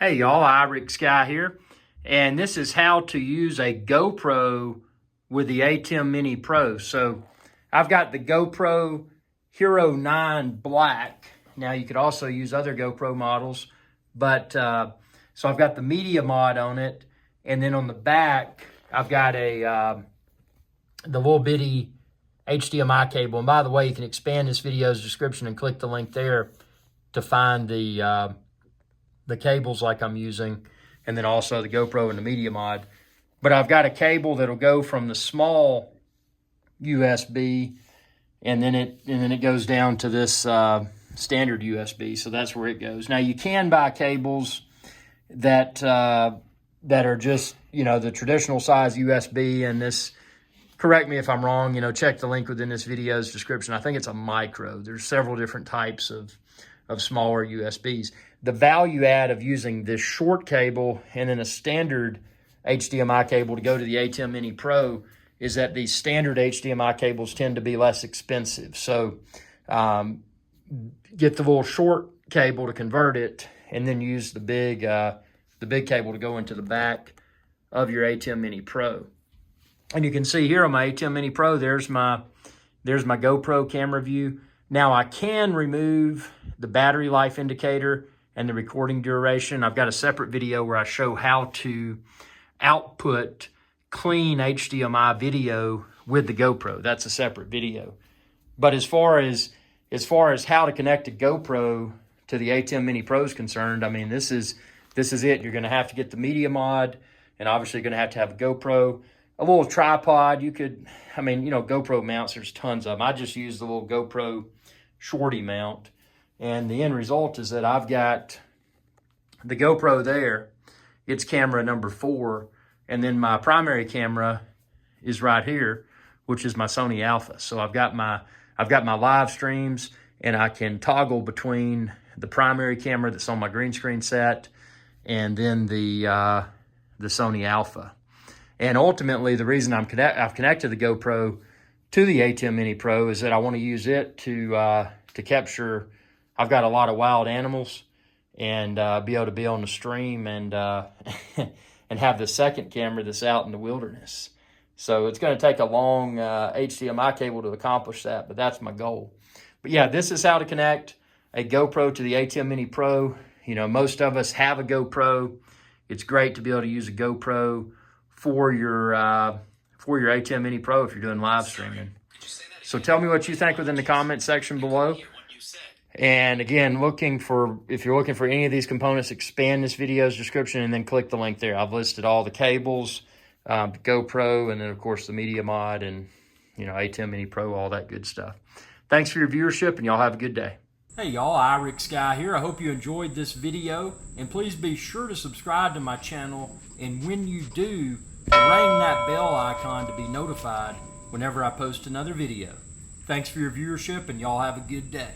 Hey y'all, Iric Sky here, and this is how to use a GoPro with the ATEM Mini Pro. So I've got the GoPro Hero 9 Black. Now you could also use other GoPro models, but so I've got the Media Mod on it, and then on the back I've got the little bitty HDMI cable. And by the way, you can expand this video's description and click the link there to find the cables like I'm using, and then also the GoPro and the Media Mod. But I've got a cable that'll go from the small USB, and then it goes down to this standard USB. So that's where it goes. Now you can buy cables that are just, you know, the traditional size USB, and this, correct me if I'm wrong, you know, check the link within this video's description. I think it's a micro. There's several different types of smaller USBs. The value add of using this short cable and then a standard HDMI cable to go to the ATEM Mini Pro is that these standard HDMI cables tend to be less expensive. So get the little short cable to convert it, and then use the big cable to go into the back of your ATEM Mini Pro. And you can see here on my ATEM Mini Pro, there's my GoPro camera view. Now I can remove the battery life indicator and the recording duration. I've got a separate video where I show how to output clean HDMI video with the GoPro. That's a separate video. But as far as how to connect a GoPro to the ATEM Mini Pro is concerned, I mean, this is it. You're gonna have to get the Media Mod, and obviously you're gonna have a GoPro. A little tripod, you could, I mean, you know, GoPro mounts, there's tons of them. I just use the little GoPro shorty mount. And the end result is that I've got the GoPro there, it's camera number 4, and then my primary camera is right here, which is my Sony Alpha. So I've got my live streams, and I can toggle between the primary camera that's on my green screen set and then the Sony Alpha. And ultimately, the reason I've connected the GoPro to the ATEM Mini Pro is that I want to use it to capture. I've got a lot of wild animals, and be able to be on the stream and and have the second camera that's out in the wilderness. So it's going to take a long HDMI cable to accomplish that, but that's my goal. But yeah, this is how to connect a GoPro to the ATEM Mini Pro. You know, most of us have a GoPro. It's great to be able to use a GoPro for your ATEM Mini Pro if you're doing live streaming. So tell me what you think within the comment section below. And again, if you're looking for any of these components, expand this video's description and then click the link there. I've listed all the cables, the GoPro, and then of course the Media Mod and, you know, ATEM Mini Pro, all that good stuff. Thanks for your viewership, and y'all have a good day. Hey y'all, Iric Sky here. I hope you enjoyed this video, and please be sure to subscribe to my channel, and when you do, ring that bell icon to be notified whenever I post another video. Thanks for your viewership, and y'all have a good day.